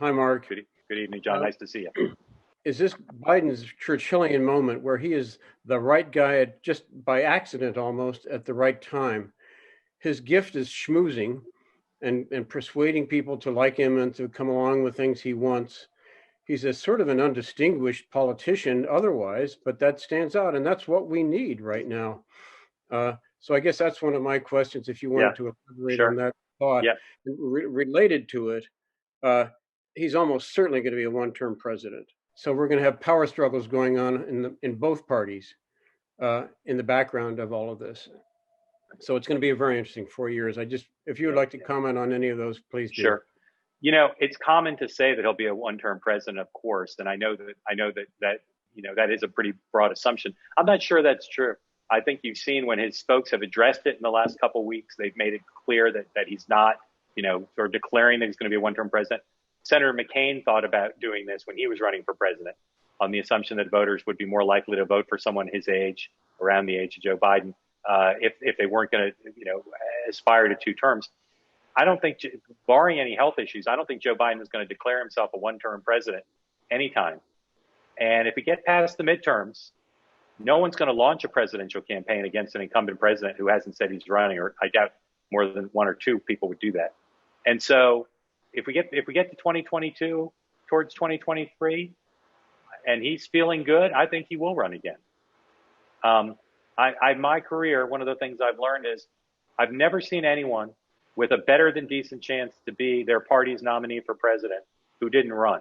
Hi, Mark. Good evening, John. Uh, Nice to see you. is this Biden's Churchillian moment where he is the right guy at just by accident almost at the right time? His gift is schmoozing and persuading people to like him and to come along with things he wants. He's a sort of an undistinguished politician otherwise, but that stands out, and that's what we need right now. So I guess that's one of my questions, if you Yeah, wanted to elaborate on sure. that thought. Yeah, Related to it, uh, he's almost certainly going to be a one-term president. So we're going to have power struggles going on in both parties in the background of all of this. So it's going to be a very interesting 4 years. If you would yeah, like to comment on any of those, please do. sure. It's common to say that he'll be a one-term president, of course, and I know that that is a pretty broad assumption. I'm not sure that's true. I think you've seen when his folks have addressed it in the last couple of weeks, they've made it clear that he's not, sort of declaring that he's going to be a one-term president. Senator McCain thought about doing this when he was running for president, on the assumption that voters would be more likely to vote for someone his age, around the age of Joe Biden, if they weren't going to, aspire to 2 terms. I don't think, barring any health issues, I don't think Joe Biden is going to declare himself a one-term president anytime. And if we get past the midterms, no one's going to launch a presidential campaign against an incumbent president who hasn't said he's running, or I doubt more than one or two people would do that. And so if we get to 2022, towards 2023, and he's feeling good, I think he will run again. My career, one of the things I've learned is I've never seen anyone with a better than decent chance to be their party's nominee for president who didn't run.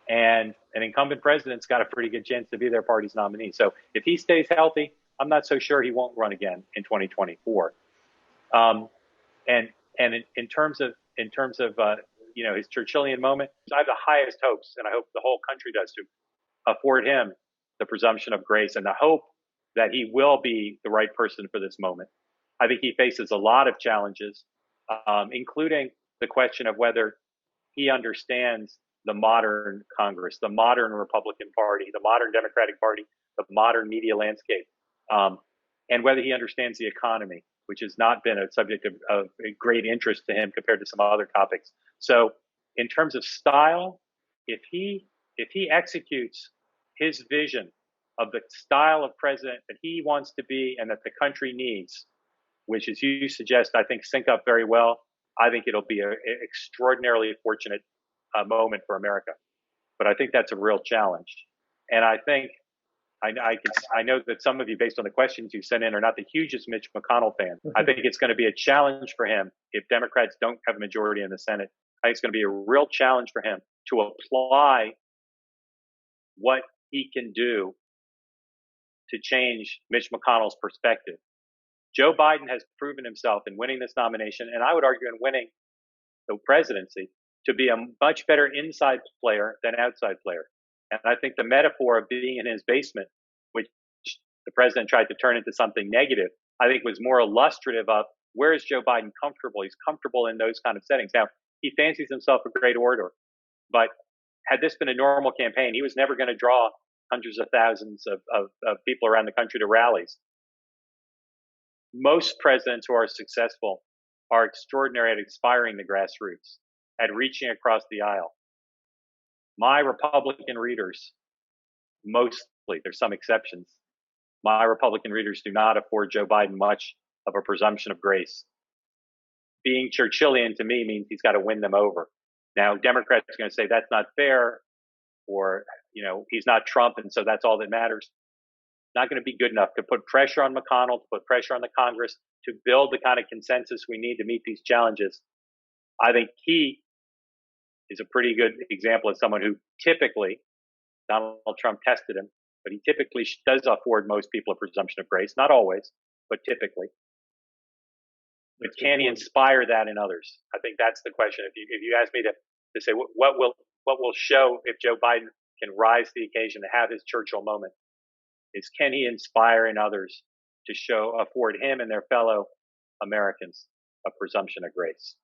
And an incumbent president's got a pretty good chance to be their party's nominee. So if he stays healthy, I'm not so sure he won't run again in 2024. And in terms of his Churchillian moment, I have the highest hopes, and I hope the whole country does, to afford him the presumption of grace and the hope that he will be the right person for this moment. I think he faces a lot of challenges, including the question of whether he understands the modern Congress, the modern Republican Party, the modern Democratic Party, the modern media landscape, and whether he understands the economy, which has not been a subject of great interest to him compared to some other topics. So in terms of style, if he executes his vision of the style of president that he wants to be and that the country needs, which, as you suggest, I think sync up very well, I think it'll be an extraordinarily fortunate moment for America. But I think that's a real challenge. And I think I know that some of you, based on the questions you sent in, are not the hugest Mitch McConnell fan. I think it's going to be a challenge for him if Democrats don't have a majority in the Senate. I think it's going to be a real challenge for him to apply what he can do to change Mitch McConnell's perspective. Joe Biden has proven himself in winning this nomination, and I would argue in winning the presidency, to be a much better inside player than outside player. And I think the metaphor of being in his basement, which the president tried to turn into something negative, I think was more illustrative of where is Joe Biden comfortable? He's comfortable in those kind of settings. Now, he fancies himself a great orator, but had this been a normal campaign, he was never going to draw hundreds of thousands of people around the country to rallies. Most presidents who are successful are extraordinary at inspiring the grassroots, at reaching across the aisle. My Republican readers, mostly, there's some exceptions, my Republican readers do not afford Joe Biden much of a presumption of grace. Being Churchillian to me means he's got to win them over. Now, Democrats are going to say that's not fair, or, he's not Trump, and so that's all that matters. Not going to be good enough to put pressure on McConnell, to put pressure on the Congress, to build the kind of consensus we need to meet these challenges. I think he is a pretty good example of someone who typically, Donald Trump tested him, but he typically does afford most people a presumption of grace. Not always, but typically. But can he inspire that in others? I think that's the question. If you ask me to say what will show if Joe Biden can rise to the occasion to have his Churchill moment, is can he inspire in others to afford him and their fellow Americans a presumption of grace?